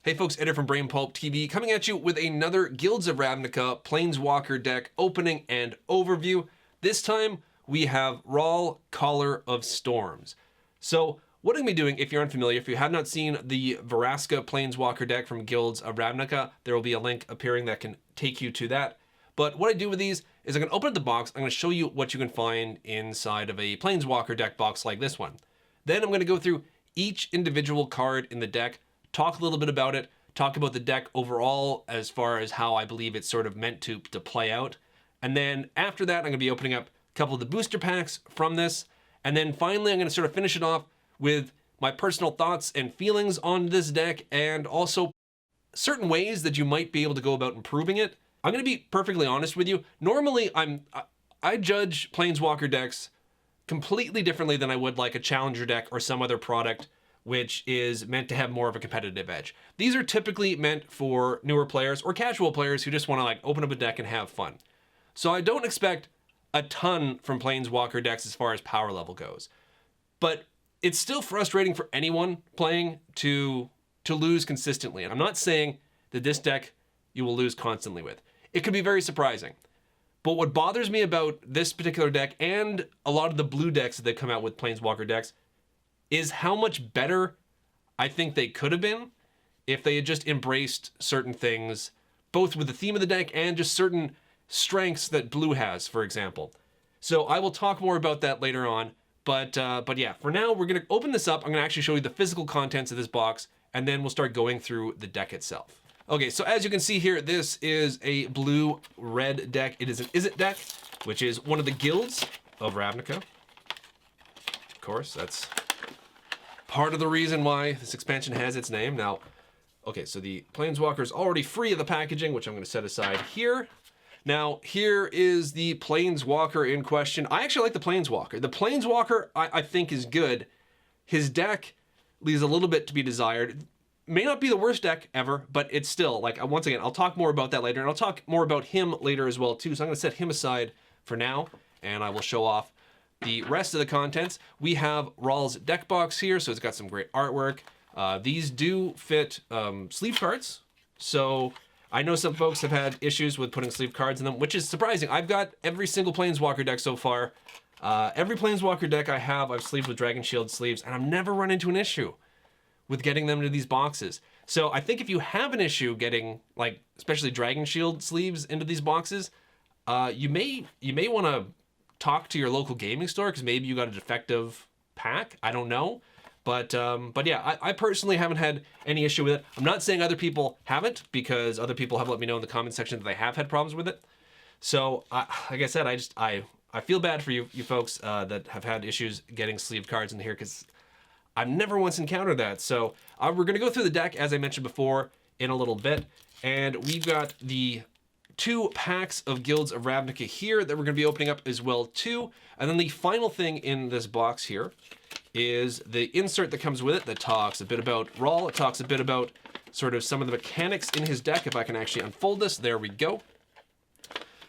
Hey folks, Ed from Brain Pulp TV coming at you with another Guilds of Ravnica Planeswalker deck opening and overview. This time we have Rawl, Caller of Storms. So what I'm going to be doing, if you're unfamiliar, if you have not seen the Vraska Planeswalker deck from Guilds of Ravnica, there will be a link appearing that can take you to that. But what I do with these is I'm going to open up the box, I'm going to show you what you can find inside of a Planeswalker deck box like this one. Then I'm going to go through each individual card in the deck, talk a little bit about it, talk about the deck overall as far as how I believe it's sort of meant to play out. And then after that, I'm going to be opening up a couple of the booster packs from this. And then finally, I'm going to sort of finish it off with my personal thoughts and feelings on this deck and also certain ways that you might be able to go about improving it. I'm going to be perfectly honest with you. Normally, I judge Planeswalker decks completely differently than I would like a Challenger deck or some other product which is meant to have more of a competitive edge. These are typically meant for newer players or casual players who just want to like open up a deck and have fun. So I don't expect a ton from Planeswalker decks as far as power level goes. But it's still frustrating for anyone playing to lose consistently. And I'm not saying that this deck you will lose constantly with. It could be very surprising. But what bothers me about this particular deck and a lot of the blue decks that they come out with Planeswalker decks is how much better I think they could have been if they had just embraced certain things, both with the theme of the deck and just certain strengths that blue has, for example. So I will talk more about that later on. But yeah, for now, we're going to open this up. I'm going to actually show you the physical contents of this box, and then we'll start going through the deck itself. Okay, so as you can see here, this is a blue-red deck. It is an Is It deck, which is one of the guilds of Ravnica. Of course, that's part of the reason why this expansion has its name. Now, okay, so the Planeswalker is already free of the packaging, which I'm going to set aside here. Now, here is the Planeswalker in question. I actually like the Planeswalker. The Planeswalker, I think, is good. His deck leaves a little bit to be desired. May not be the worst deck ever, but it's still, like, once again, I'll talk more about that later, and I'll talk more about him later as well, too. So I'm going to set him aside for now, and I will show off the rest of the contents. We have Rawl's deck box here, so it's got some great artwork. These do fit sleeve cards, so I know some folks have had issues with putting sleeve cards in them, which is surprising. I've got every single Planeswalker deck so far. Every Planeswalker deck I have, I've sleeved with Dragon Shield sleeves, and I've never run into an issue with getting them into these boxes. So I think if you have an issue getting, like, especially Dragon Shield sleeves into these boxes, you may want to talk to your local gaming store because maybe you got a defective pack. I don't know. But yeah, I personally haven't had any issue with it. I'm not saying other people haven't, because other people have let me know in the comment section that they have had problems with it. So like I said, I feel bad for you folks that have had issues getting sleeved cards in here, because I've never once encountered that. So we're going to go through the deck, as I mentioned before, in a little bit. And we've got the 2 packs of Guilds of Ravnica here that we're going to be opening up as well too. And then the final thing in this box here is the insert that comes with it that talks a bit about Rawl. It talks a bit about sort of some of the mechanics in his deck. If I can actually unfold this, there we go.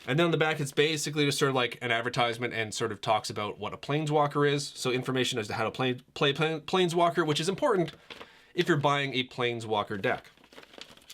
And then on the back, it's basically just sort of like an advertisement and sort of talks about what a Planeswalker is. So information as to how to play Planeswalker, which is important if you're buying a Planeswalker deck.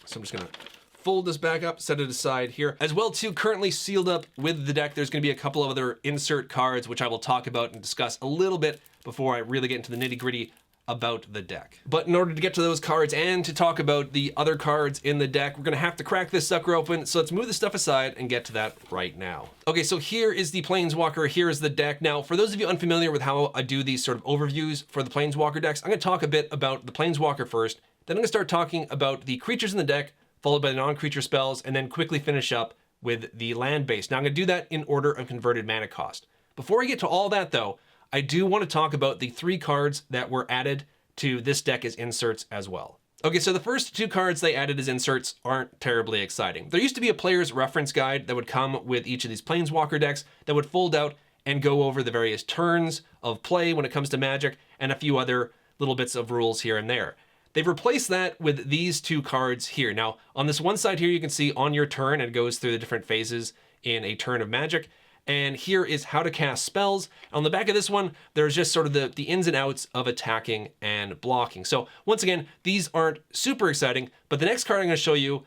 So I'm just going to fold this back up, set it aside here. As well too, currently sealed up with the deck, there's going to be a couple of other insert cards, which I will talk about and discuss a little bit before I really get into the nitty-gritty about the deck. But in order to get to those cards and to talk about the other cards in the deck, we're going to have to crack this sucker open. So let's move this stuff aside and get to that right now. Okay, so here is the Planeswalker, here is the deck. Now, for those of you unfamiliar with how I do these sort of overviews for the Planeswalker decks, I'm going to talk a bit about the Planeswalker first, then I'm going to start talking about the creatures in the deck, followed by the non-creature spells, and then quickly finish up with the land base. Now I'm going to do that in order of converted mana cost. Before I get to all that though, I do want to talk about the 3 cards that were added to this deck as inserts as well. Okay, so the first 2 cards they added as inserts aren't terribly exciting. There used to be a player's reference guide that would come with each of these Planeswalker decks that would fold out and go over the various turns of play when it comes to Magic, and a few other little bits of rules here and there. They've replaced that with these 2 cards here. Now, on this one side here, you can see on your turn, it goes through the different phases in a turn of Magic. And here is how to cast spells. On the back of this one, there's just sort of the ins and outs of attacking and blocking. So once again, these aren't super exciting, but the next card I'm going to show you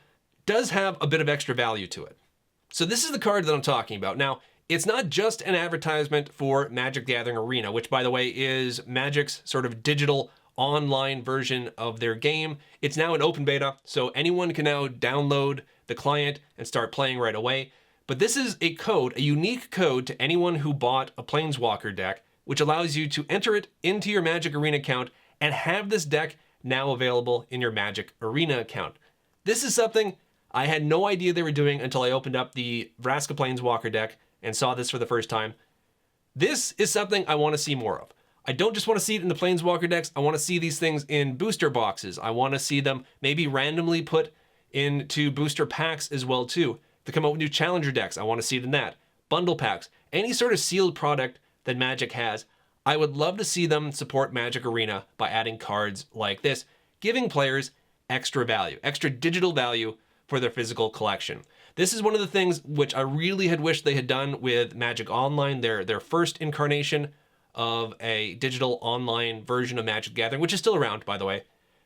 does have a bit of extra value to it. So this is the card that I'm talking about. Now, it's not just an advertisement for Magic the Gathering Arena, which by the way is Magic's sort of digital online version of their game. It's now in open beta, so anyone can now download the client and start playing right away. But this is a code, a unique code to anyone who bought a Planeswalker deck, which allows you to enter it into your Magic Arena account and have this deck now available in your Magic Arena account. This is something I had no idea they were doing until I opened up the Ravnica Planeswalker deck and saw this for the first time. This is something I want to see more of. I don't just want to see it in the Planeswalker decks, I want to see these things in booster boxes. I want to see them maybe randomly put into booster packs as well too. To come out with new challenger decks, I want to see it in that. Bundle packs, any sort of sealed product that Magic has, I would love to see them support Magic Arena by adding cards like this, giving players extra value, extra digital value for their physical collection. This is one of the things which I really had wished they had done with Magic Online, their first incarnation of a digital online version of Magic the Gathering, which is still around, by the way.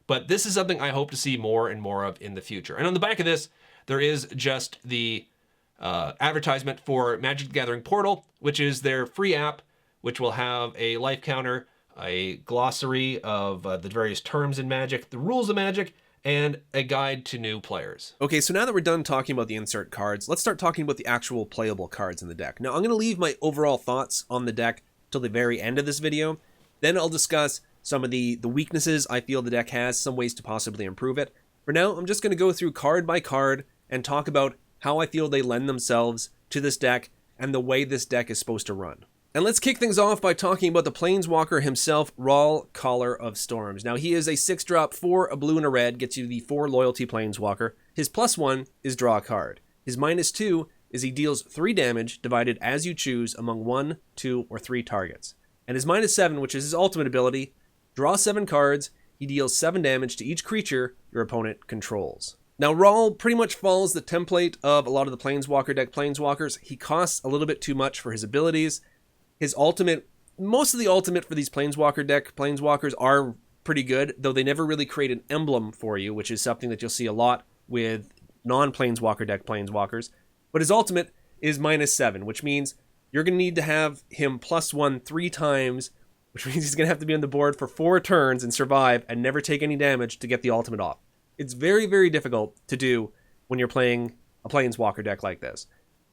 But this is something I hope to see more and more of in the future. And on the back of this, there is just the advertisement for Magic the Gathering Portal, which is their free app, which will have a life counter, a glossary of the various terms in Magic, the rules of Magic, and a guide to new players. Okay, so now that we're done talking about the insert cards, let's start talking about the actual playable cards in the deck. Now, I'm going to leave my overall thoughts on the deck till the very end of this video. Then I'll discuss some of the weaknesses I feel the deck has, some ways to possibly improve it. For now, I'm just going to go through card by card and talk about how I feel they lend themselves to this deck and the way this deck is supposed to run. And let's kick things off by talking about the Planeswalker himself, Ral, Caller of Storms. Now, he is a 6-drop, 4, a blue and a red, gets you the 4 loyalty Planeswalker. His +1 is draw a card. His -2 is he deals 3 damage divided as you choose among 1, 2, or 3 targets. And his -7, which is his ultimate ability, draw 7 cards, he deals 7 damage to each creature your opponent controls. Now, Ral pretty much follows the template of a lot of the Planeswalker deck Planeswalkers. He costs a little bit too much for his abilities. His ultimate, most of the ultimate for these Planeswalker deck Planeswalkers are pretty good, though they never really create an emblem for you, which is something that you'll see a lot with non-Planeswalker deck Planeswalkers. But his ultimate is -7, which means you're going to need to have him +1 3 times, which means he's going to have to be on the board for 4 turns and survive and never take any damage to get the ultimate off. It's very, very difficult to do when you're playing a Planeswalker deck like this.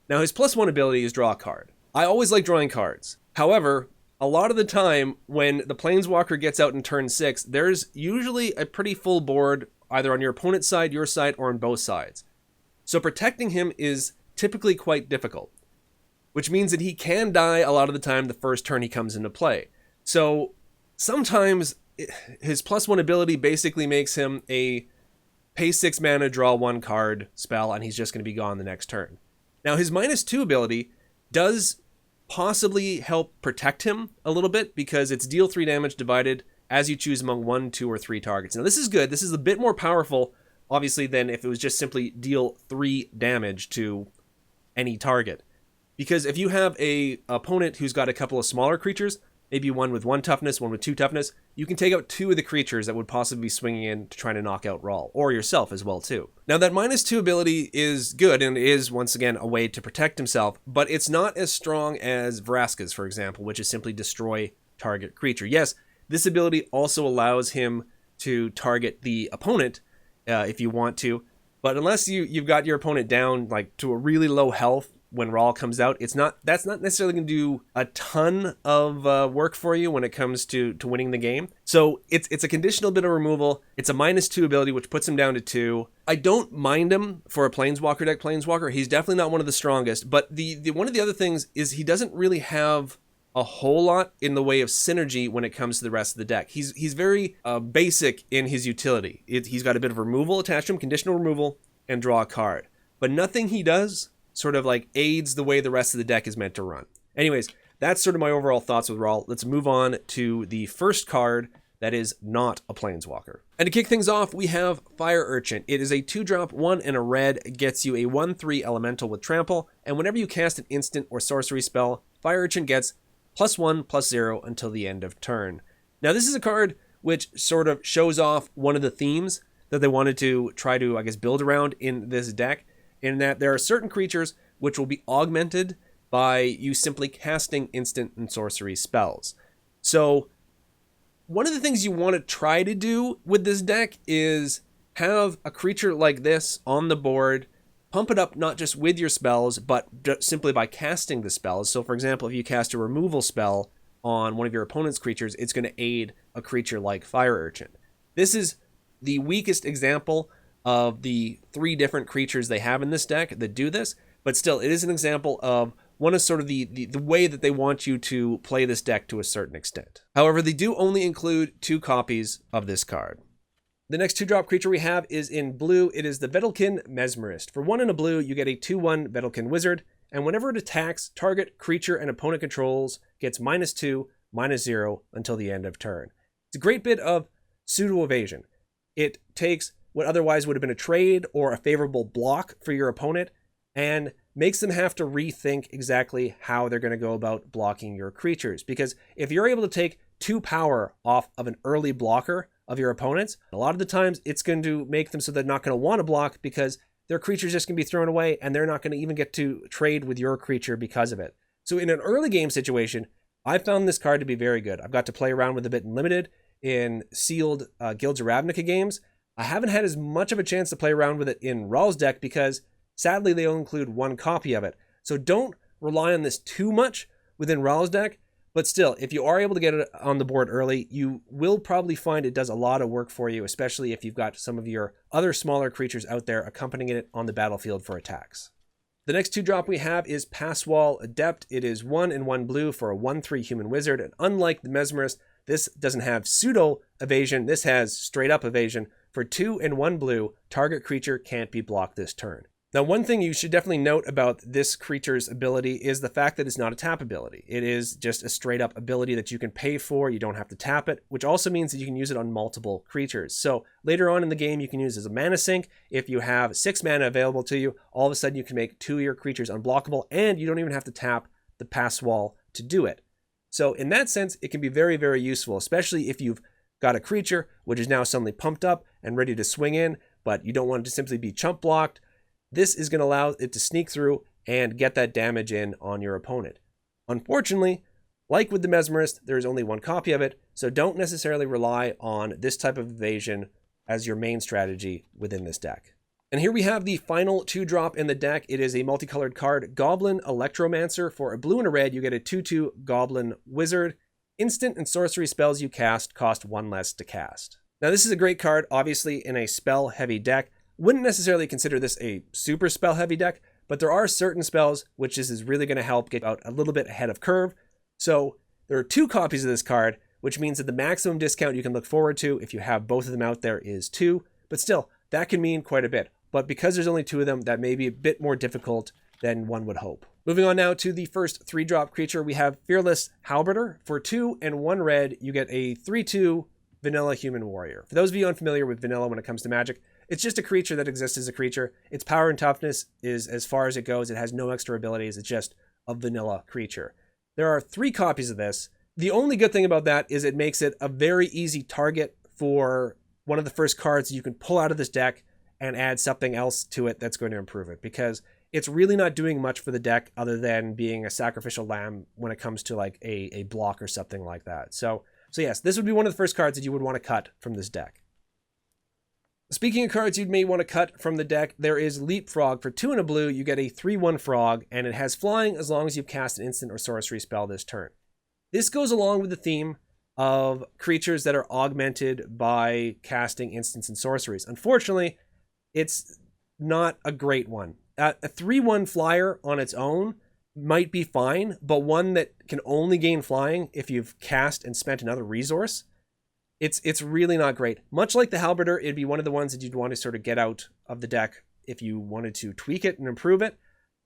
Now, his +1 ability is draw a card. I always like drawing cards. However, a lot of the time when the Planeswalker gets out in turn 6, there's usually a pretty full board either on your opponent's side, your side, or on both sides. So protecting him is typically quite difficult, which means that he can die a lot of the time the first turn he comes into play. So sometimes his +1 ability basically makes him a pay 6 mana, draw 1 card spell, and he's just going to be gone the next turn. Now, his -2 ability does possibly help protect him a little bit because it's deal 3 damage divided as you choose among 1, 2, or 3 targets. Now, this is good. This is a bit more powerful, obviously, than if it was just simply deal 3 damage to any target. Because if you have a opponent who's got a couple of smaller creatures, maybe one with 1 toughness, one with 2 toughness, you can take out 2 of the creatures that would possibly be swinging in to try to knock out Ral, or yourself as well too. Now, that -2 ability is good and is once again a way to protect himself, but it's not as strong as Vraska's, for example, which is simply destroy target creature. Yes, this ability also allows him to target the opponent if you want to, but unless you've got your opponent down like to a really low health when Ral comes out, that's not necessarily going to do a ton of work for you when it comes to winning the game. So it's a conditional bit of removal. It's a -2 ability, which puts him down to 2. I don't mind him for a Planeswalker deck Planeswalker. He's definitely not one of the strongest, but the one of the other things is he doesn't really have a whole lot in the way of synergy when it comes to the rest of the deck. He's very basic in his utility. He's got a bit of removal attached to him, conditional removal, and draw a card. But nothing he does sort of like aids the way the rest of the deck is meant to run. Anyways, that's sort of my overall thoughts with Ral. Let's move on to the first card that is not a Planeswalker. And to kick things off, we have Fire Urchin. It is a 2-drop, 1 and a red, gets you a 1/3 elemental with trample, and whenever you cast an instant or sorcery spell, Fire Urchin gets +1/+0 until the end of turn. Now this is a card which sort of shows off one of the themes that they wanted to try to, I guess, build around in this deck, in that there are certain creatures which will be augmented by you simply casting instant and sorcery spells. So one of the things you want to try to do with this deck is have a creature like this on the board, pump it up not just with your spells, but simply by casting the spells. So for example, if you cast a removal spell on one of your opponent's creatures, it's going to aid a creature like Fire Urchin. This is the weakest example of the 3 different creatures they have in this deck that do this, but still, it is an example of one of sort of the way that they want you to play this deck to a certain extent. However, they do only include 2 copies of this card. The next 2-drop creature we have is in blue. It is the Vedalken Mesmerist. For 1 and a blue, you get a 2/1 Vedalken Wizard, and whenever it attacks, target creature and opponent controls gets -2/-0 until the end of turn. It's a great bit of pseudo-evasion. It takes what otherwise would have been a trade or a favorable block for your opponent and makes them have to rethink exactly how they're going to go about blocking your creatures. Because if you're able to take 2 power off of an early blocker of your opponents, a lot of the times it's going to make them so they're not going to want to block because their creature's just going to be thrown away and they're not going to even get to trade with your creature because of it. So in an early game situation, I found this card to be very good. I've got to play around with it a bit in limited, in sealed Guilds of Ravnica games. I haven't had as much of a chance to play around with it in Rawl's deck because sadly they only include 1 copy of it. So don't rely on this too much within Rawl's deck, but still, if you are able to get it on the board early, you will probably find it does a lot of work for you, especially if you've got some of your other smaller creatures out there accompanying it on the battlefield for attacks. The next 2-drop we have is Passwall Adept. It is 1 and 1 blue for a 1/3 human wizard, and unlike the Mesmerist, this doesn't have pseudo evasion. This has straight up evasion. For 2 and 1 blue, target creature can't be blocked this turn. Now, one thing you should definitely note about this creature's ability is the fact that it's not a tap ability. It is just a straight up ability that you can pay for. You don't have to tap it, which also means that you can use it on multiple creatures. So later on in the game, you can use it as a mana sink. If you have 6 mana available to you, all of a sudden you can make 2 of your creatures unblockable, and you don't even have to tap the pass wall to do it. So in that sense, it can be very, very useful, especially if you've got a creature which is now suddenly pumped up and ready to swing in, but you don't want it to simply be chump blocked. This is going to allow it to sneak through and get that damage in on your opponent. Unfortunately, like with the Mesmerist, there is only 1 copy of it, so don't necessarily rely on this type of evasion as your main strategy within this deck. And here we have the final 2-drop in the deck. It is a multicolored card, Goblin Electromancer. For a blue and a red, you get a 2/2 Goblin Wizard. Instant and sorcery spells you cast cost 1 less to cast. Now this is a great card, obviously in a spell-heavy deck. Wouldn't necessarily consider this a super spell-heavy deck, but there are certain spells which this is really going to help get out a little bit ahead of curve. So there are 2 copies of this card, which means that the maximum discount you can look forward to if you have both of them out there is 2, but still, that can mean quite a bit. But because there's only 2 of them, that may be a bit more difficult than one would hope. Moving on now to the first 3-drop creature, we have Fearless Halberder. For 2 and 1 red, you get a 3/2 Vanilla Human Warrior. For those of you unfamiliar with Vanilla when it comes to Magic, it's just a creature that exists as a creature. Its power and toughness is as far as it goes. It has no extra abilities. It's just a vanilla creature. There are 3 copies of this. The only good thing about that is it makes it a very easy target for one of the first cards you can pull out of this deck and add something else to it that's going to improve it, because it's really not doing much for the deck other than being a sacrificial lamb when it comes to like a block or something like that. So yes, this would be one of the first cards that you would want to cut from this deck. Speaking of cards you may want to cut from the deck, there is Leapfrog. For 2 and a blue, you get a 3/1 frog, and it has flying as long as you've cast an instant or sorcery spell this turn. This goes along with the theme of creatures that are augmented by casting instants and sorceries. Unfortunately, it's not a great one. A 3/1 flyer on its own might be fine, but one that can only gain flying if you've cast and spent another resource, it's really not great. Much like the Halberder, it'd be one of the ones that you'd want to sort of get out of the deck if you wanted to tweak it and improve it,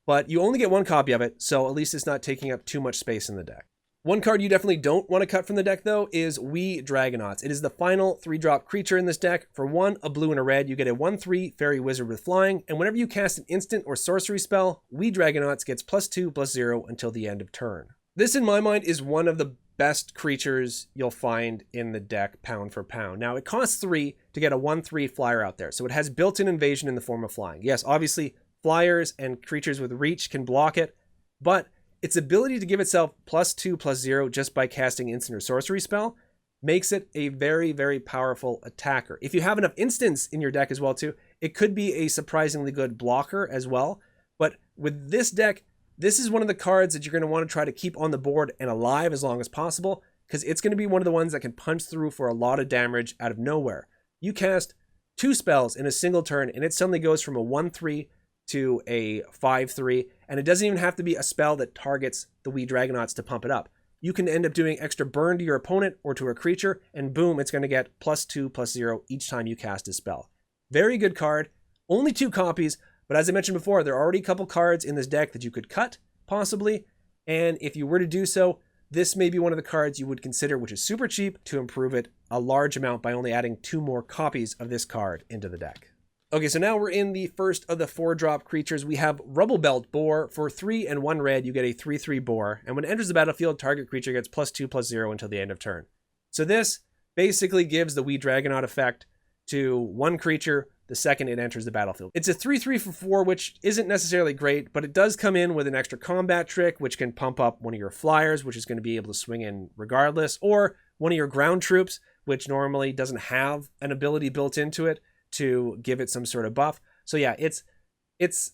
but you only get 1 copy of it, so at least it's not taking up too much space in the deck. One card you definitely don't want to cut from the deck, though, is We Dragonauts. It is the final 3-drop creature in this deck. For 1, a blue and a red, you get a 1/3 Fairy Wizard with flying, and whenever you cast an instant or sorcery spell, We Dragonauts gets +2/+0 until the end of turn. This, in my mind, is one of the best creatures you'll find in the deck, pound for pound. Now, it costs 3 to get a 1/3 flyer out there, so it has built-in invasion in the form of flying. Yes, obviously, flyers and creatures with reach can block it, but its ability to give itself +2/+0 just by casting instant or sorcery spell makes it a very, very powerful attacker. If you have enough instants in your deck as well too, it could be a surprisingly good blocker as well. But with this deck, this is one of the cards that you're going to want to try to keep on the board and alive as long as possible, because it's going to be one of the ones that can punch through for a lot of damage out of nowhere. You cast 2 spells in a single turn, and it suddenly goes from a 1/3 to a 5/3, and it doesn't even have to be a spell that targets the We Dragonauts to pump it up. You can end up doing extra burn to your opponent or to a creature, and boom, it's going to get +2/+0 each time you cast a spell. Very good card. Only 2 copies, but as I mentioned before, there are already a couple cards in this deck that you could cut, possibly, and if you were to do so, this may be one of the cards you would consider, which is super cheap, to improve it a large amount by only adding 2 more copies of this card into the deck. Okay, so now we're in the first of the 4-drop creatures. We have Rubblebelt Boar. For 3 and 1 red, you get a 3/3 boar, and when it enters the battlefield, target creature gets +2/+0 until the end of turn. So this basically gives the We Dragonaut effect to one creature the second it enters the battlefield. It's a 3/3 for 4, which isn't necessarily great, but it does come in with an extra combat trick, which can pump up one of your flyers, which is going to be able to swing in regardless, or one of your ground troops, which normally doesn't have an ability built into it to give it some sort of buff. So yeah, it's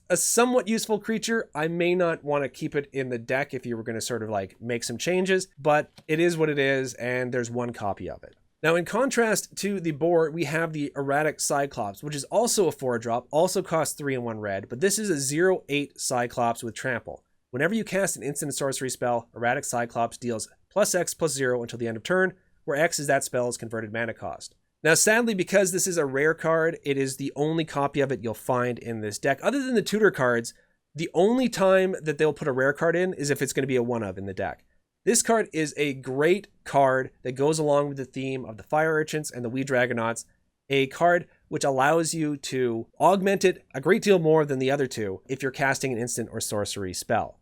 a somewhat useful creature. I may not want to keep it in the deck if you were going to sort of like make some changes, but it is what it is, and there's 1 copy of it. Now, in contrast to the boar, we have the Erratic Cyclops, which is also a 4-drop, also costs 3 and 1 red, but this is a 0/8 Cyclops with trample. Whenever you cast an instant sorcery spell, Erratic Cyclops deals +X/+0 until the end of turn, where X is that spell's converted mana cost. Now, sadly, because this is a rare card, it is the only copy of it you'll find in this deck. Other than the tutor cards, the only time that they'll put a rare card in is if it's going to be a 1-of in the deck. This card is a great card that goes along with the theme of the Fire Urchins and the We Dragonauts, a card which allows you to augment it a great deal more than the other 2 if you're casting an instant or sorcery spell.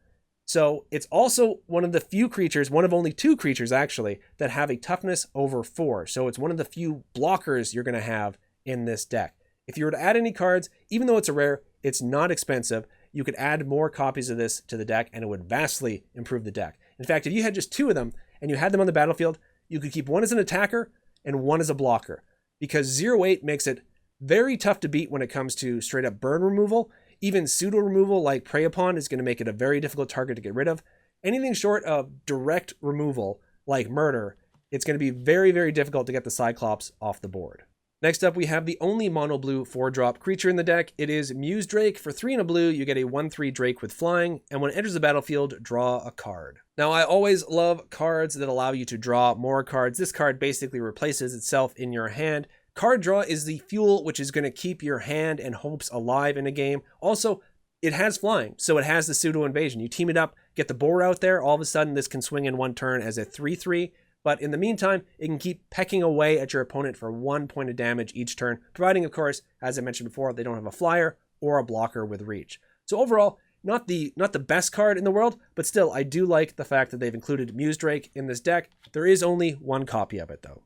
So it's also one of the few creatures, one of only 2 creatures actually, that have a toughness over 4. So it's one of the few blockers you're going to have in this deck. If you were to add any cards, even though it's a rare, it's not expensive. You could add more copies of this to the deck and it would vastly improve the deck. In fact, if you had just 2 of them and you had them on the battlefield, you could keep 1 as an attacker and 1 as a blocker, because 0/8 makes it very tough to beat when it comes to straight up burn removal. Even pseudo removal like Prey Upon is going to make it a very difficult target to get rid of. Anything short of direct removal like murder, it's going to be very, very difficult to get the Cyclops off the board. Next up, we have the only mono blue 4-drop creature in the deck. It is Muse Drake. For 3 and a blue, you get a 1/3 Drake with flying, and when it enters the battlefield, draw a card. Now, I always love cards that allow you to draw more cards. This card basically replaces itself in your hand. Card draw is the fuel which is going to keep your hand and hopes alive in a game. Also, it has flying, so it has the pseudo invasion. You team it up, get the boar out there, all of a sudden this can swing in 1 turn as a 3/3, but in the meantime, it can keep pecking away at your opponent for 1 point of damage each turn, providing, of course, as I mentioned before, they don't have a flyer or a blocker with reach. So overall, not the best card in the world, but still, I do like the fact that they've included Muse Drake in this deck. There is only 1 copy of it, though.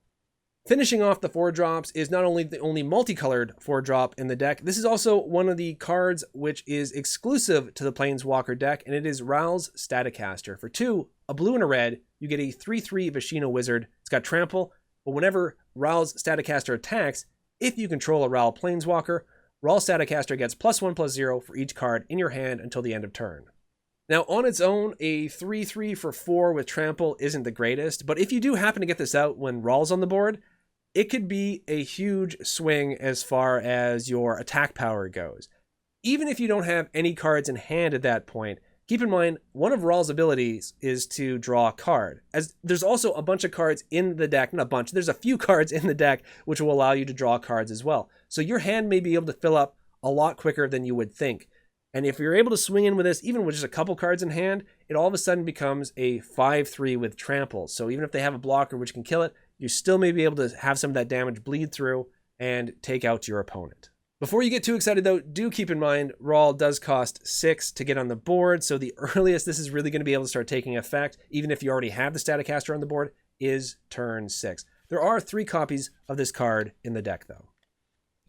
Finishing off the 4-drops is not only the only multicolored 4-drop in the deck, this is also one of the cards which is exclusive to the Planeswalker deck, and it is Ral's Staticaster. For 2, a blue and a red, you get a 3/3 Vashino Wizard. It's got trample, but whenever Ral's Staticaster attacks, if you control a Ral Planeswalker, Ral Staticaster gets +1/+0 for each card in your hand until the end of turn. Now, on its own, a 3/3 for 4 with trample isn't the greatest, but if you do happen to get this out when Ral's on the board, it could be a huge swing as far as your attack power goes. Even if you don't have any cards in hand at that point, keep in mind, one of Ral's abilities is to draw a card. As there's also a bunch of cards in the deck, not a bunch, there's a few cards in the deck which will allow you to draw cards as well. So your hand may be able to fill up a lot quicker than you would think. And if you're able to swing in with this, even with just a couple cards in hand, it all of a sudden becomes a 5/3 with trample. So even if they have a blocker which can kill it, you still may be able to have some of that damage bleed through and take out your opponent. Before you get too excited though, do keep in mind, Rawl does cost 6 to get on the board, so the earliest this is really going to be able to start taking effect, even if you already have the Staticaster on the board, is turn 6. There are 3 copies of this card in the deck though.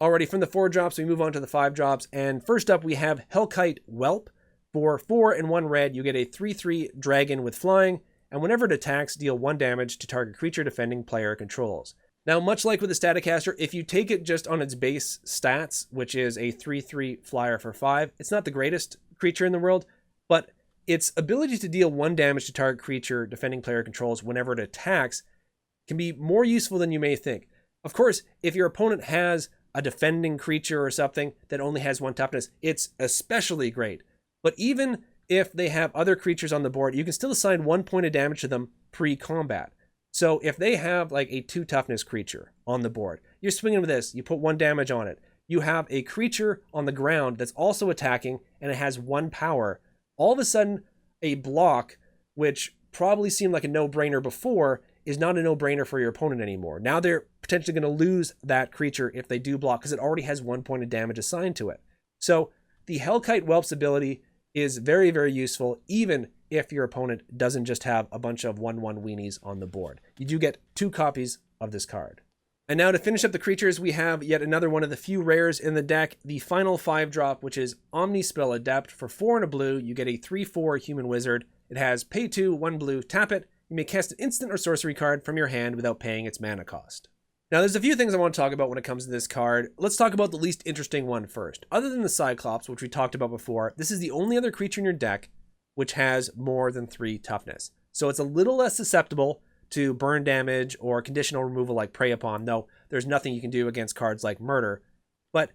Alrighty, from the 4 drops, we move on to the 5 drops, and first up we have Hellkite Whelp. For 4 and 1 red, you get a 3/3 dragon with flying, and whenever it attacks, deal 1 damage to target creature defending player controls. Now, much like with the Staticaster, if you take it just on its base stats, which is a 3/3 flyer for 5, it's not the greatest creature in the world, but its ability to deal 1 damage to target creature defending player controls whenever it attacks can be more useful than you may think. Of course, if your opponent has a defending creature or something that only has 1 toughness, it's especially great. But even if they have other creatures on the board, you can still assign 1 point of damage to them pre-combat. So if they have like a 2 toughness creature on the board, you're swinging with this, you put 1 damage on it. You have a creature on the ground that's also attacking and it has 1 power. All of a sudden, a block, which probably seemed like a no-brainer before, is not a no-brainer for your opponent anymore. Now they're potentially going to lose that creature if they do block because it already has 1 point of damage assigned to it. So the Hellkite Whelp's ability is very, very useful, even if your opponent doesn't just have a bunch of 1/1 weenies on the board. You do get 2 copies of this card. And now to finish up the creatures, we have yet another one of the few rares in the deck, the final 5 drop, which is Omnispell Adept. For 4 and a blue, you get a 3/4 human wizard. It has pay 2, 1 blue, tap it. You may cast an instant or sorcery card from your hand without paying its mana cost. Now, there's a few things I want to talk about when it comes to this card. Let's talk about the least interesting one first. Other than the Cyclops, which we talked about before, this is the only other creature in your deck which has more than 3 toughness. So it's a little less susceptible to burn damage or conditional removal like Prey Upon, though there's nothing you can do against cards like Murder. But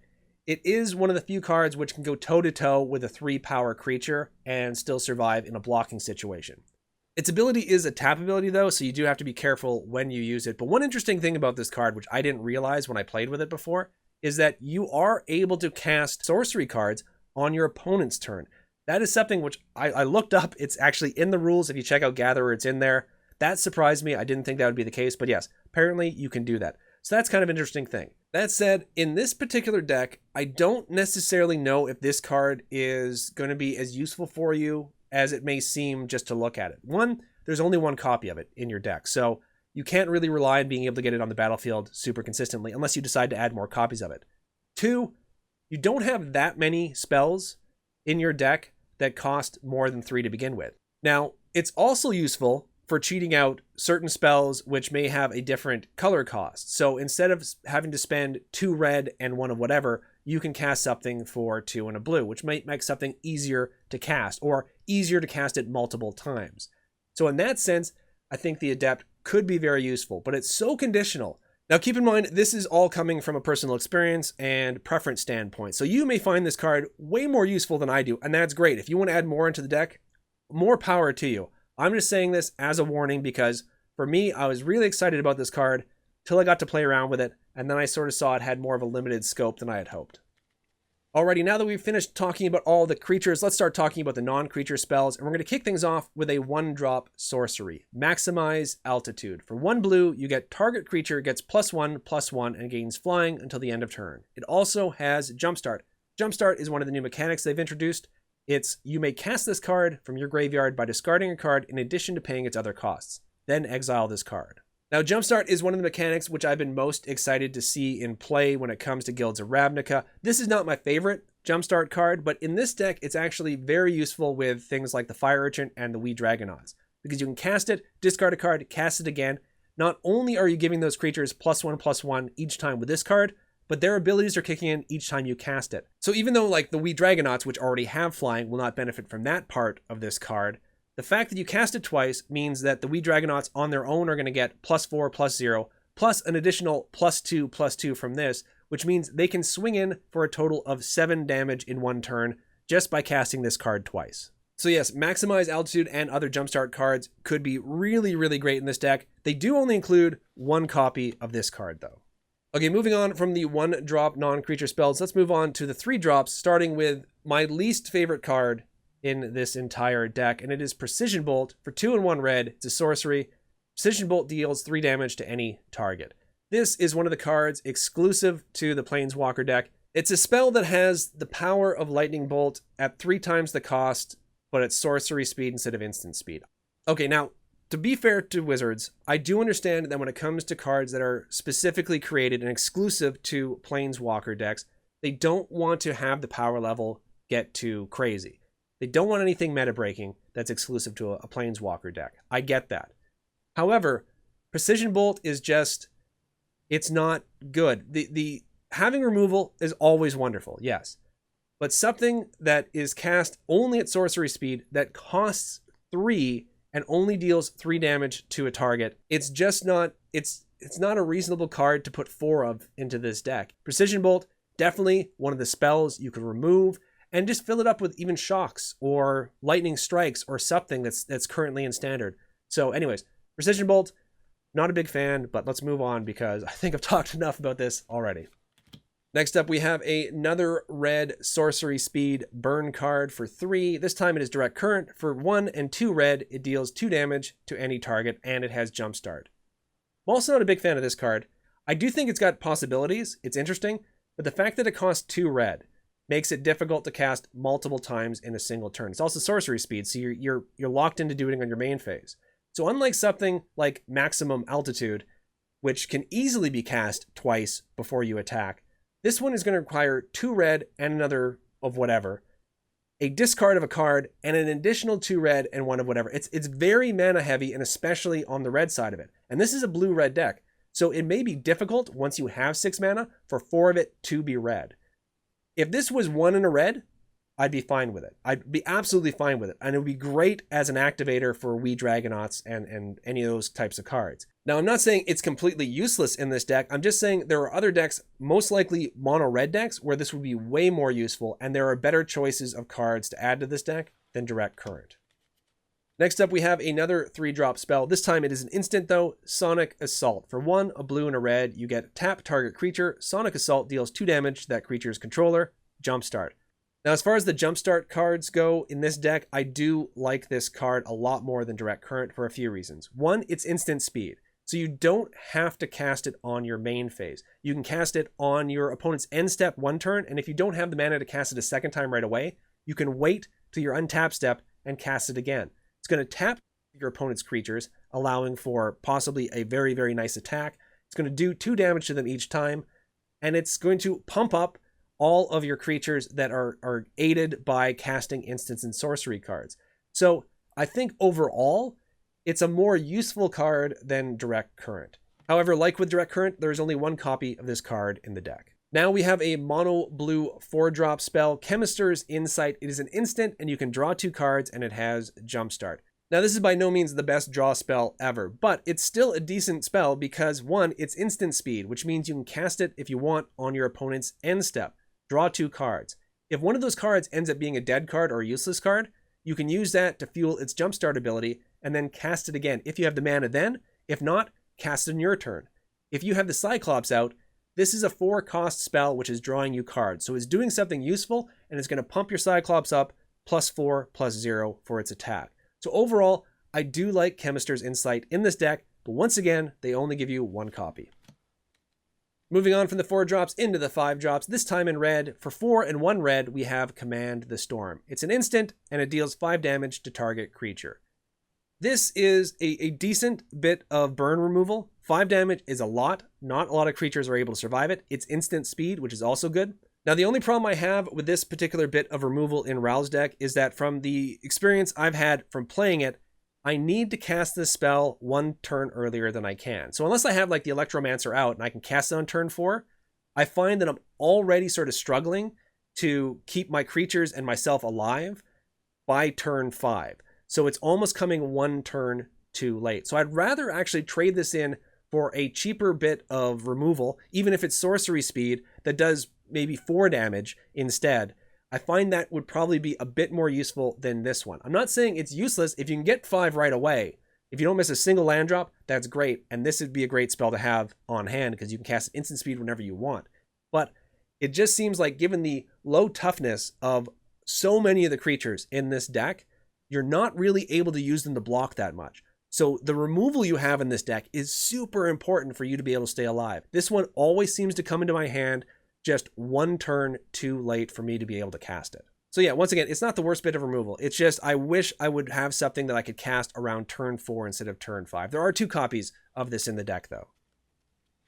it is one of the few cards which can go toe-to-toe with a 3-power creature and still survive in a blocking situation. Its ability is a tap ability though, so you do have to be careful when you use it. But one interesting thing about this card, which I didn't realize when I played with it before, is that you are able to cast sorcery cards on your opponent's turn. That is something which I looked up. It's actually in the rules. If you check out Gatherer, it's in there. That surprised me. I didn't think that would be the case, but yes, apparently you can do that. So that's kind of an interesting thing. That said, in this particular deck, I don't necessarily know if this card is going to be as useful for you as it may seem just to look at it. One, there's only 1 copy of it in your deck, so you can't really rely on being able to get it on the battlefield super consistently unless you decide to add more copies of it. 2, you don't have that many spells in your deck that cost more than 3 to begin with. Now, it's also useful for cheating out certain spells which may have a different color cost. So instead of having to spend 2 red and 1 of whatever, you can cast something for 2 and a blue, which might make something easier to cast or easier to cast it multiple times. So in that sense, I think the Adept could be very useful, but it's so conditional. Now keep in mind, this is all coming from a personal experience and preference standpoint. So you may find this card way more useful than I do, and that's great. If you want to add more into the deck, more power to you. I'm just saying this as a warning because for me, I was really excited about this card till I got to play around with it, and then I sort of saw it had more of a limited scope than I had hoped. Alrighty, now that we've finished talking about all the creatures, let's start talking about the non-creature spells, and we're going to kick things off with a 1-drop sorcery. Maximize Altitude. For 1 blue, you get target creature gets +1/+1 and gains flying until the end of turn. It also has Jumpstart. Jumpstart is one of the new mechanics they've introduced. It's you may cast this card from your graveyard by discarding a card in addition to paying its other costs. Then exile this card. Now, Jumpstart is one of the mechanics which I've been most excited to see in play when it comes to Guilds of Ravnica. This is not my favorite Jumpstart card, but in this deck, it's actually very useful with things like the Fire Urchin and the Wee Dragonauts, because you can cast it, discard a card, cast it again. Not only are you giving those creatures +1/+1 each time with this card, but their abilities are kicking in each time you cast it. So even though like the Wee Dragonauts, which already have flying, will not benefit from that part of this card, the fact that you cast it twice means that the Wee Dragonauts on their own are going to get +4/+0, plus an additional +2/+2 from this, which means they can swing in for a total of 7 damage in 1 turn just by casting this card twice. So yes, Maximize Altitude and other Jumpstart cards could be really, really great in this deck. They do only include 1 copy of this card though. Okay, moving on from the 1-drop non-creature spells, let's move on to the 3-drops, starting with my least favorite card in this entire deck, and it is Precision Bolt. For 2 and 1 red, it's a sorcery. Precision Bolt deals 3 damage to any target. This is one of the cards exclusive to the Planeswalker deck. It's a spell that has the power of Lightning Bolt at 3 times the cost, but it's sorcery speed instead of instant speed. Okay, now, to be fair to Wizards, I do understand that when it comes to cards that are specifically created and exclusive to Planeswalker decks, they don't want to have the power level get too crazy. They don't want anything meta-breaking that's exclusive to a Planeswalker deck. I get that. However, Precision Bolt is just, it's not good. The having removal is always wonderful, yes. But something that is cast only at sorcery speed that costs 3 and only deals 3 damage to a target, it's just not, it's not a reasonable card to put 4 of into this deck. Precision Bolt, definitely one of the spells you could remove and just fill it up with even shocks or lightning strikes or something that's currently in standard. So anyways, Precision Bolt, not a big fan, but let's move on because I think I've talked enough about this already. Next up, we have another red sorcery speed burn card for 3. This time it is Direct Current. For 1 and 2 red, it deals 2 damage to any target, and it has Jumpstart. I'm also not a big fan of this card. I do think it's got possibilities. It's interesting, but the fact that it costs 2 red makes it difficult to cast multiple times in a single turn. It's also sorcery speed, so you're locked into doing it on your main phase. So unlike something like Maximum Altitude, which can easily be cast twice before you attack, this one is going to require 2 red and another of whatever, a discard of a card, and an additional 2 red and 1 of whatever. It's very mana heavy, and especially on the red side of it. And this is a blue-red deck, so it may be difficult once you have 6 mana for 4 of it to be red. If this was 1 in a red, I'd be fine with it. I'd be absolutely fine with it. And it would be great as an activator for We Dragonauts and any of those types of cards. Now, I'm not saying it's completely useless in this deck. I'm just saying there are other decks, most likely mono red decks, where this would be way more useful. And there are better choices of cards to add to this deck than Direct Current. Next up, we have another 3-drop spell. This time it is an instant though, Sonic Assault. For 1, a blue and a red, you get tap target creature. Sonic Assault deals 2 damage to that creature's controller. Jumpstart. Now, as far as the Jumpstart cards go in this deck, I do like this card a lot more than Direct Current for a few reasons. 1, it's instant speed. So you don't have to cast it on your main phase. You can cast it on your opponent's end step 1 turn, and if you don't have the mana to cast it a second time right away, you can wait till your untap step and cast it again. It's going to tap your opponent's creatures, allowing for possibly a very, very nice attack. It's going to do 2 damage to them each time, and it's going to pump up all of your creatures that are aided by casting instants and sorcery cards. So I think overall, it's a more useful card than Direct Current. However, like with Direct Current, there is only 1 copy of this card in the deck. Now we have a mono blue 4-drop spell, Chemist's Insight. It is an instant, and you can draw 2 cards, and it has Jumpstart. Now, this is by no means the best draw spell ever, but it's still a decent spell because 1, it's instant speed, which means you can cast it if you want on your opponent's end step. Draw 2 cards. If one of those cards ends up being a dead card or a useless card, you can use that to fuel its Jumpstart ability and then cast it again if you have the mana then. If not, cast it in your turn. If you have the Cyclops out, this is a 4-cost spell which is drawing you cards. So it's doing something useful, and it's going to pump your Cyclops up +4/+0 for its attack. So overall, I do like Chemist's Insight in this deck, but once again, they only give you 1 copy. Moving on from the 4-drops into the 5-drops, this time in red. For 4 and 1 red, we have Command the Storm. It's an instant, and it deals 5 damage to target creature. This is a decent bit of burn removal. 5 damage is a lot. Not a lot of creatures are able to survive it. It's instant speed, which is also good. Now, the only problem I have with this particular bit of removal in Ral's deck is that from the experience I've had from playing it, I need to cast this spell 1 turn earlier than I can. So unless I have like the Electromancer out and I can cast it on turn 4, I find that I'm already sort of struggling to keep my creatures and myself alive by turn 5. So it's almost coming 1 turn too late. So I'd rather actually trade this in for a cheaper bit of removal, even if it's sorcery speed that does maybe 4 damage instead. I find that would probably be a bit more useful than this one. I'm not saying it's useless if you can get 5 right away, If you don't miss a single land drop, that's great, and this would be a great spell to have on hand because you can cast instant speed whenever you want. But it just seems like given the low toughness of so many of the creatures in this deck, you're not really able to use them to block that much. So the removal you have in this deck is super important for you to be able to stay alive. This one always seems to come into my hand just one turn too late for me to be able to cast it. So yeah, once again, it's not the worst bit of removal. It's just I wish I would have something that I could cast around turn 4 instead of turn 5. There are 2 copies of this in the deck though.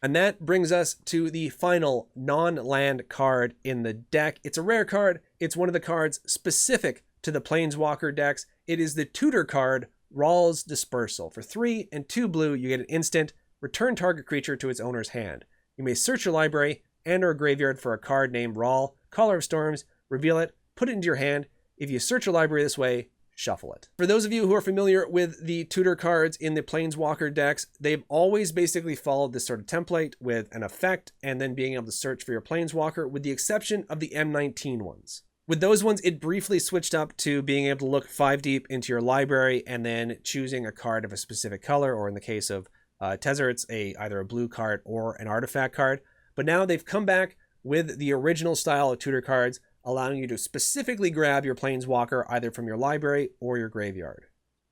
And that brings us to the final non-land card in the deck. It's a rare card. It's one of the cards specific to the Planeswalker decks. It is the tutor card, Rawl's Dispersal. For 3 and 2 blue, you get an instant, return target creature to its owner's hand. You may search your library and or graveyard for a card named Rawl, Caller of Storms, reveal it, put it into your hand. If you search your library this way, shuffle it. For those of you who are familiar with the tutor cards in the Planeswalker decks, they've always basically followed this sort of template with an effect and then being able to search for your Planeswalker, with the exception of the M19 ones. With those ones, it briefly switched up to being able to look 5 deep into your library and then choosing a card of a specific color, or in the case of Tezzeret, it's either a blue card or an artifact card. But now they've come back with the original style of tutor cards, allowing you to specifically grab your Planeswalker either from your library or your graveyard.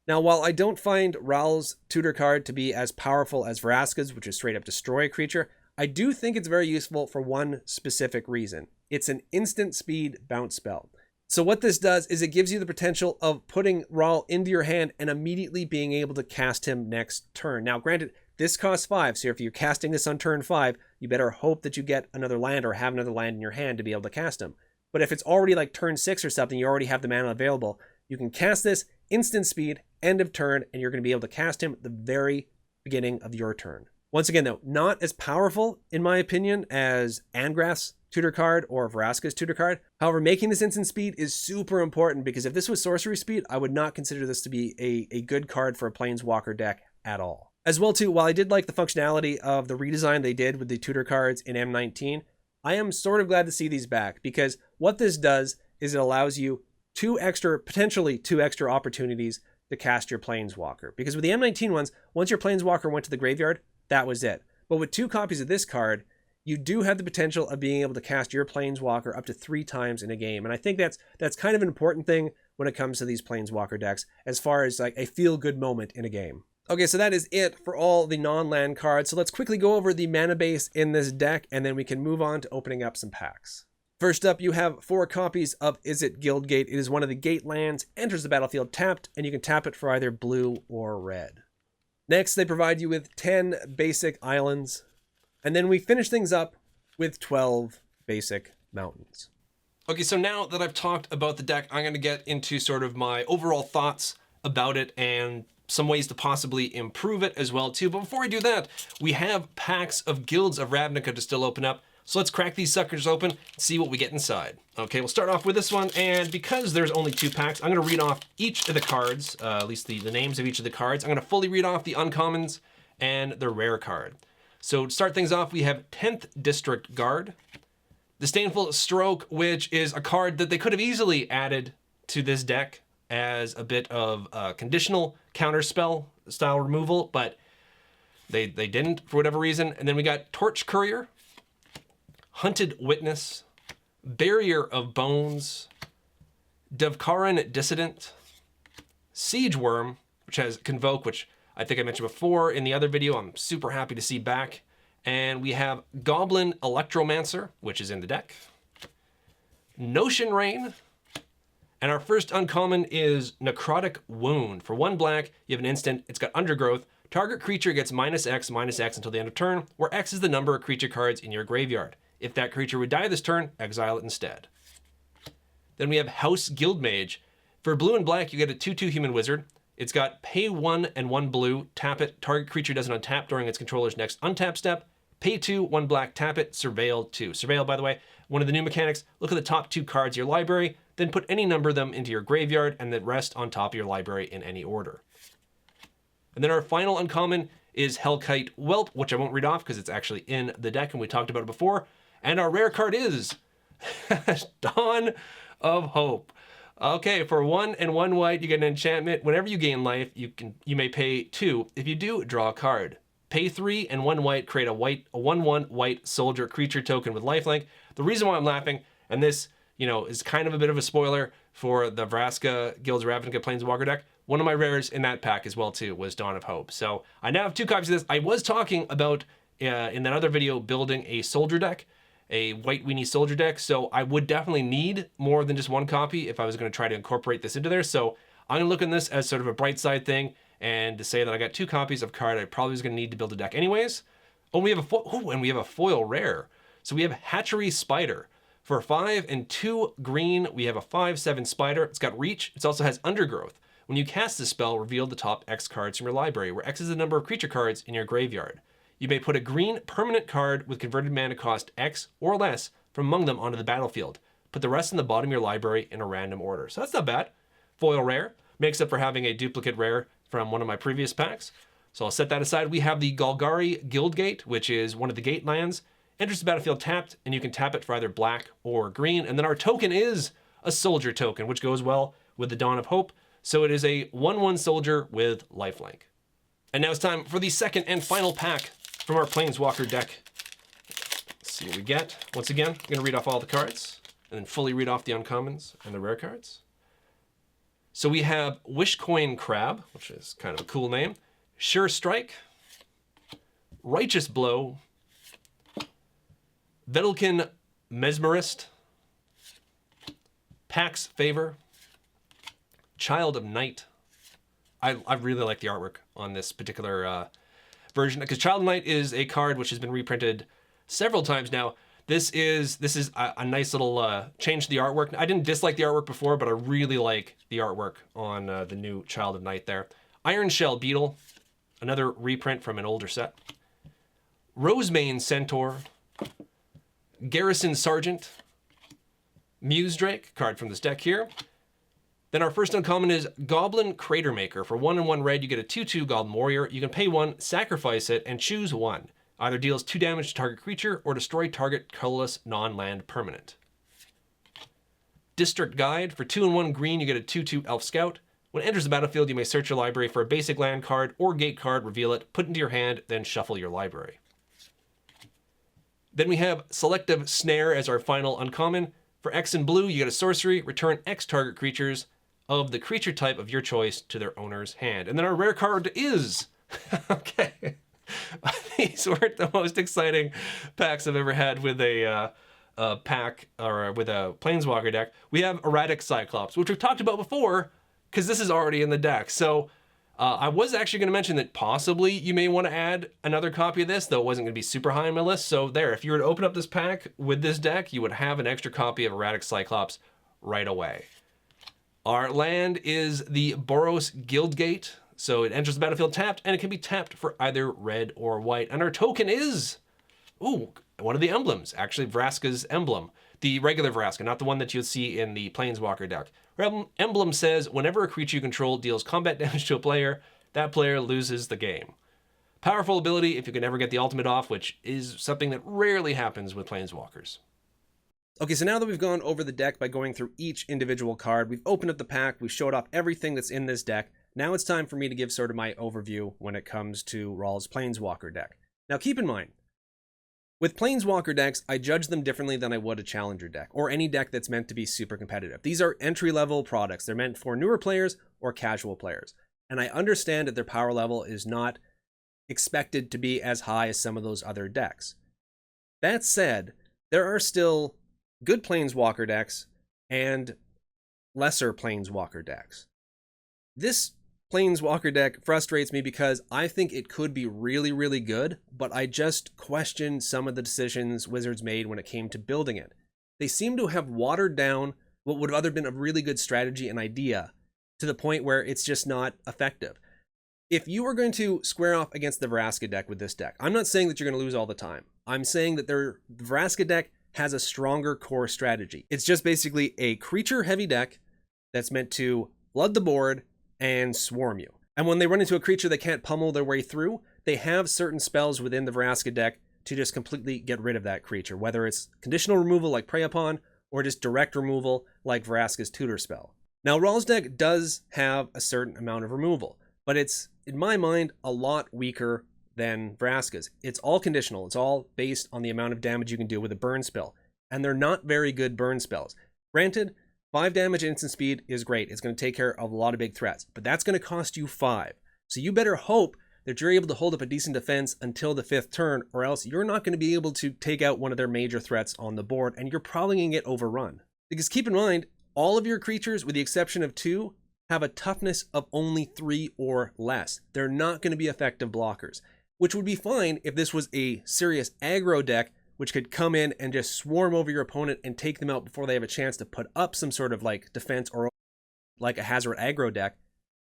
Now, while I don't find Rawl's tutor card to be as powerful as Vraska's, which is straight up destroy a creature, I do think it's very useful for one specific reason. It's an instant speed bounce spell. So what this does is it gives you the potential of putting Rawl into your hand and immediately being able to cast him next turn. Now, granted, this costs 5, so if you're casting this on turn 5, you better hope that you get another land or have another land in your hand to be able to cast him. But if it's already like turn 6 or something, you already have the mana available, you can cast this, instant speed, end of turn, and you're going to be able to cast him at the very beginning of your turn. Once again, though, not as powerful, in my opinion, as Angrath's tutor card or Vraska's tutor card. However, making this instant speed is super important, because if this was sorcery speed, I would not consider this to be a good card for a Planeswalker deck at all. As well, too, while I did like the functionality of the redesign they did with the tutor cards in M19, I am sort of glad to see these back, because what this does is it allows you potentially two extra opportunities to cast your Planeswalker. Because with the M19 ones, once your Planeswalker went to the graveyard, that was it. But with 2 copies of this card, you do have the potential of being able to cast your Planeswalker up to 3 times in a game. And I think that's kind of an important thing when it comes to these Planeswalker decks, as far as like a feel-good moment in a game. Okay, so that is it for all the non-land cards. So let's quickly go over the mana base in this deck, and then we can move on to opening up some packs. First up, you have 4 copies of Izzet Guildgate. It is one of the gate lands, enters the battlefield tapped, and you can tap it for either blue or red. Next, they provide you with 10 basic islands, and then we finish things up with 12 basic mountains. Okay, so now that I've talked about the deck, I'm going to get into sort of my overall thoughts about it and some ways to possibly improve it as well too. But before I do that, we have packs of Guilds of Ravnica to still open up. So let's crack these suckers open and see what we get inside. Okay, we'll start off with this one, and because there's only 2 packs, I'm gonna read off each of the cards, at least the names of each of the cards. I'm gonna fully read off the uncommons and the rare card. So to start things off, we have 10th District Guard, Disdainful Stroke, which is a card that they could have easily added to this deck as a bit of conditional counterspell style removal, but they didn't for whatever reason. And then we got Torch Courier, Hunted Witness, Barrier of Bones, Devkaran Dissident, Siege Worm, which has Convoke, which I think I mentioned before in the other video. I'm super happy to see back. And we have Goblin Electromancer, which is in the deck, Notion Rain, and our first uncommon is Necrotic Wound. For 1 black, you have an instant, it's got Undergrowth. Target creature gets -X until the end of turn, where X is the number of creature cards in your graveyard. If that creature would die this turn, exile it instead. Then we have House Guildmage. For blue and black, you get a 2/2 human wizard. It's got pay 1 and 1 blue, tap it. Target creature doesn't untap during its controller's next untap step. Pay 2, 1 black, tap it, surveil 2. Surveil, by the way, one of the new mechanics. Look at the top 2 cards of your library, then put any number of them into your graveyard and then rest on top of your library in any order. And then our final uncommon is Hellkite Whelp, which I won't read off because it's actually in the deck and we talked about it before. And our rare card is Dawn of Hope. Okay, for 1 and 1 white, you get an enchantment. Whenever you gain life, you may pay 2. If you do, draw a card. Pay 3 and 1 white, create a 1/1 white soldier creature token with lifelink. The reason why I'm laughing, and this, is kind of a bit of a spoiler for the Vraska Guild's Ravnica Planeswalker deck. One of my rares in that pack as well too was Dawn of Hope. So I now have 2 copies of this. I was talking about in that other video building a soldier deck, a white weenie soldier deck. So I would definitely need more than just 1 copy if I was going to try to incorporate this into there. So I'm gonna look at this as sort of a bright side thing, and to say that I got 2 copies of a card I probably was gonna need to build a deck anyways. Oh, we have a foil rare. So we have Hatchery Spider. For 5 and 2 green, we have a 5/7 spider. It's got reach. It also has undergrowth. When you cast this spell, reveal the top X cards from your library, where X is the number of creature cards in your graveyard. You may put a green permanent card with converted mana cost X or less from among them onto the battlefield. Put the rest in the bottom of your library in a random order. So that's not bad. Foil rare. Makes up for having a duplicate rare from one of my previous packs. So I'll set that aside. We have the Golgari Guildgate, which is one of the gate lands. Enters the battlefield tapped, and you can tap it for either black or green. And then our token is a soldier token, which goes well with the Dawn of Hope. So it is a 1/1 soldier with lifelink. And now it's time for the second and final pack from our Planeswalker deck. Let's see what we get. Once again, I'm going to read off all the cards and then fully read off the uncommons and the rare cards. So we have Wishcoin Crab, which is kind of a cool name. Sure Strike. Righteous Blow. Vedalken Mesmerist. Pax Favor. Child of Night. I really like the artwork on this particular version, because Child of Night is a card which has been reprinted several times now. This is a nice little change to the artwork. I didn't dislike the artwork before, but I really like the artwork on the new Child of Night there. Iron Shell Beetle, another reprint from an older set. Rosemane Centaur. Garrison Sergeant. Muse Drake, card from this deck here. Then our first uncommon is Goblin Crater Maker. For 1 and 1 red, you get a 2/2 Goblin Warrior. You can pay 1, sacrifice it, and choose 1. Either deals 2 damage to target creature or destroy target colorless non-land permanent. District Guide. For 2 and 1 green, you get a 2/2 Elf Scout. When it enters the battlefield, you may search your library for a basic land card or gate card, reveal it, put it into your hand, then shuffle your library. Then we have Selective Snare as our final uncommon. For X and blue, you get a sorcery, return X target creatures of the creature type of your choice to their owner's hand. And then our rare card is, okay, these weren't the most exciting packs I've ever had with a pack or with a Planeswalker deck. We have Erratic Cyclops, which we've talked about before because this is already in the deck. So I was actually going to mention that possibly you may want to add another copy of this, though it wasn't going to be super high on my list. So there, if you were to open up this pack with this deck, you would have an extra copy of Erratic Cyclops right away. Our land is the Boros Guildgate. So it enters the battlefield tapped, and it can be tapped for either red or white. And our token is, one of the emblems, actually Vraska's emblem. The regular Vraska, not the one that you'll see in the Planeswalker deck. Emblem says, whenever a creature you control deals combat damage to a player, that player loses the game. Powerful ability if you can ever get the ultimate off, which is something that rarely happens with Planeswalkers. Okay, so now that we've gone over the deck by going through each individual card, we've opened up the pack, we've showed off everything that's in this deck. Now it's time for me to give sort of my overview when it comes to Rawl's Planeswalker deck. Now keep in mind, with Planeswalker decks, I judge them differently than I would a Challenger deck, or any deck that's meant to be super competitive. These are entry-level products. They're meant for newer players or casual players. And I understand that their power level is not expected to be as high as some of those other decks. That said, there are still good Planeswalker decks and lesser Planeswalker decks. This Planeswalker deck frustrates me because I think it could be really, really good, but I just question some of the decisions Wizards made when it came to building it. They seem to have watered down what would have other been a really good strategy and idea to the point where it's just not effective. If you were going to square off against the Vraska deck with this deck, I'm not saying that you're going to lose all the time. I'm saying that the Vraska deck has a stronger core strategy. It's just basically a creature-heavy deck that's meant to flood the board and swarm you. And when they run into a creature they can't pummel their way through, they have certain spells within the Vraska deck to just completely get rid of that creature, whether it's conditional removal like Prey Upon, or just direct removal like Vraska's Tutor spell. Now, Rawl's deck does have a certain amount of removal, but it's, in my mind, a lot weaker than Vraska's. It's all conditional. It's all based on the amount of damage you can do with a burn spell, and they're not very good burn spells. Granted, 5 damage instant speed is great. It's going to take care of a lot of big threats, but that's going to cost you 5. So you better hope that you're able to hold up a decent defense until the 5th turn, or else you're not going to be able to take out one of their major threats on the board, and you're probably going to get overrun. Because keep in mind, all of your creatures, with the exception of 2, have a toughness of only 3 or less. They're not going to be effective blockers, which would be fine if this was a serious aggro deck, which could come in and just swarm over your opponent and take them out before they have a chance to put up some sort of like defense, or like a Hazard aggro deck.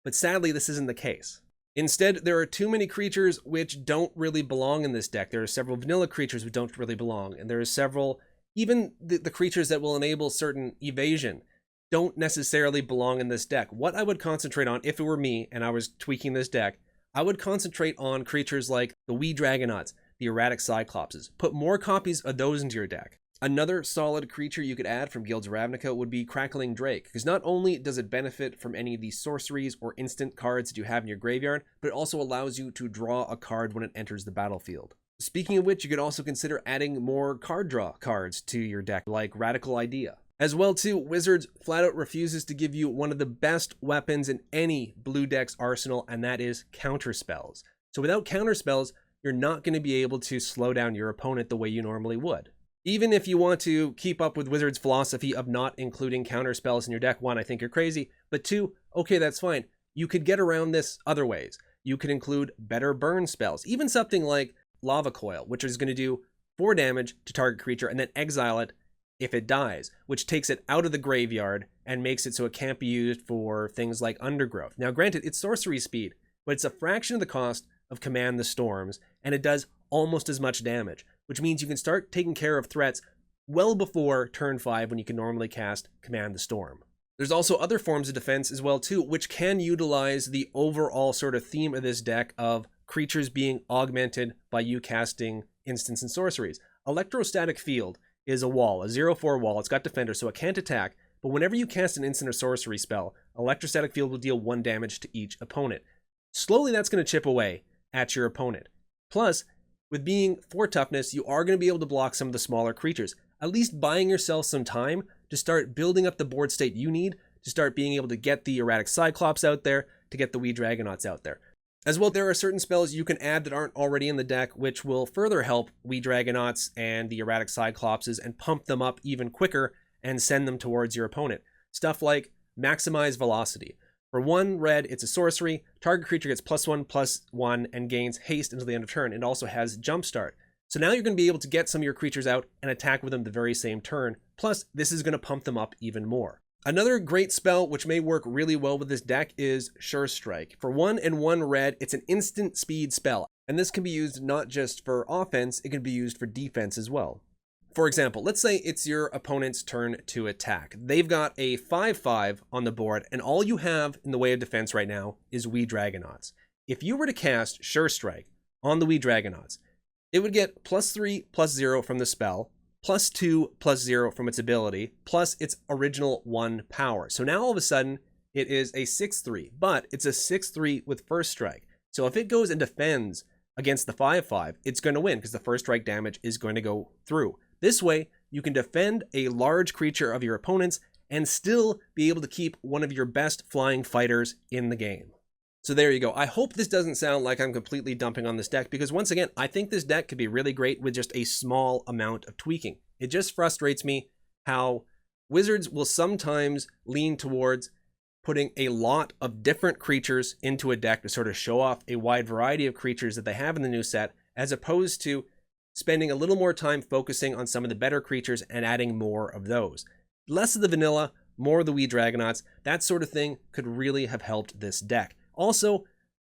But sadly, this isn't the case. Instead, there are too many creatures which don't really belong in this deck. There are several vanilla creatures which don't really belong, and there are several, even the creatures that will enable certain evasion don't necessarily belong in this deck. What I would concentrate on, if it were me and I was tweaking this deck, I would concentrate on creatures like the Wee Dragonauts, the Erratic Cyclopses. Put more copies of those into your deck. Another solid creature you could add from Guilds of Ravnica would be Crackling Drake, because not only does it benefit from any of these sorceries or instant cards that you have in your graveyard, but it also allows you to draw a card when it enters the battlefield. Speaking of which, you could also consider adding more card draw cards to your deck, like Radical Idea. As well too, Wizards flat out refuses to give you one of the best weapons in any blue deck's arsenal, and that is counterspells. So without counterspells, you're not going to be able to slow down your opponent the way you normally would. Even if you want to keep up with Wizards' philosophy of not including counterspells in your deck, 1, I think you're crazy, but 2, okay, that's fine. You could get around this other ways. You could include better burn spells, even something like Lava Coil, which is going to do 4 damage to target creature and then exile it if it dies, which takes it out of the graveyard and makes it so it can't be used for things like Undergrowth. Now granted, it's sorcery speed, but it's a fraction of the cost of Command the Storms, and it does almost as much damage, which means you can start taking care of threats well before turn 5 when you can normally cast Command the Storm. There's also other forms of defense as well too, which can utilize the overall sort of theme of this deck of creatures being augmented by you casting instants and sorceries. Electrostatic Field is a wall, a 0/4 wall. It's got defender, so it can't attack, but whenever you cast an instant or sorcery spell, Electrostatic Field will deal 1 damage to each opponent. Slowly that's going to chip away at your opponent. Plus, with being 4 toughness, you are going to be able to block some of the smaller creatures, at least buying yourself some time to start building up the board state you need to start being able to get the Erratic Cyclops out there, to get the Wee Dragonauts out there. As well, there are certain spells you can add that aren't already in the deck, which will further help Wee Dragonauts and the Erratic Cyclopses and pump them up even quicker and send them towards your opponent. Stuff like Maximize Velocity. For 1 red, it's a sorcery. Target creature gets +1/+1 and gains haste until the end of turn. It also has Jumpstart. So now you're going to be able to get some of your creatures out and attack with them the very same turn. Plus, this is going to pump them up even more. Another great spell which may work really well with this deck is Sure Strike. For 1 and 1 red, it's an instant speed spell, and this can be used not just for offense, it can be used for defense as well. For example, let's say it's your opponent's turn to attack. They've got a 5/5 on the board, and all you have in the way of defense right now is Wee Dragonauts. If you were to cast Sure Strike on the Wee Dragonauts, it would get +3/+0 from the spell, +2/+0 from its ability, plus its original 1 power. So now all of a sudden, it is a 6/3, but it's a 6/3 with First Strike. So if it goes and defends against the 5/5, it's going to win because the First Strike damage is going to go through. This way, you can defend a large creature of your opponent's and still be able to keep one of your best flying fighters in the game. So there you go. I hope this doesn't sound like I'm completely dumping on this deck, because once again, I think this deck could be really great with just a small amount of tweaking. It just frustrates me how Wizards will sometimes lean towards putting a lot of different creatures into a deck to sort of show off a wide variety of creatures that they have in the new set, as opposed to spending a little more time focusing on some of the better creatures and adding more of those. Less of the vanilla, more of the Wee Dragonauts, that sort of thing could really have helped this deck. Also,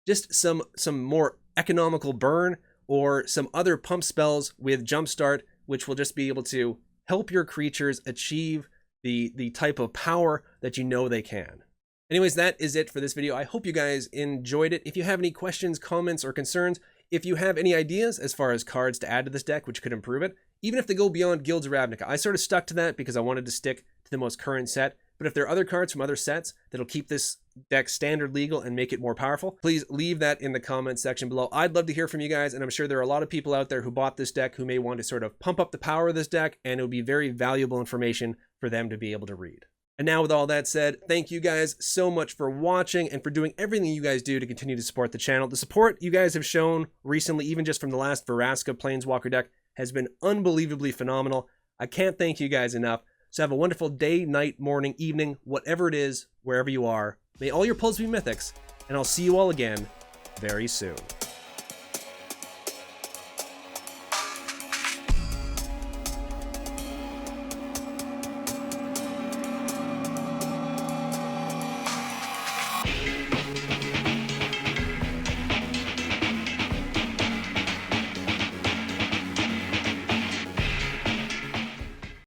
just some more economical burn or some other pump spells with Jumpstart, which will just be able to help your creatures achieve the type of power that you know they can. Anyways, that is it for this video. I hope you guys enjoyed it. If you have any questions, comments, or concerns, if you have any ideas as far as cards to add to this deck which could improve it, even if they go beyond Guilds of Ravnica, I sort of stuck to that because I wanted to stick to the most current set. But if there are other cards from other sets that'll keep this deck standard legal and make it more powerful, please leave that in the comment section below. I'd love to hear from you guys, and I'm sure there are a lot of people out there who bought this deck who may want to sort of pump up the power of this deck, and it would be very valuable information for them to be able to read. And now with all that said, thank you guys so much for watching and for doing everything you guys do to continue to support the channel. The support you guys have shown recently, even just from the last Ravnica Planeswalker deck, has been unbelievably phenomenal. I can't thank you guys enough. So have a wonderful day, night, morning, evening, whatever it is, wherever you are. May all your pulls be mythics, and I'll see you all again very soon.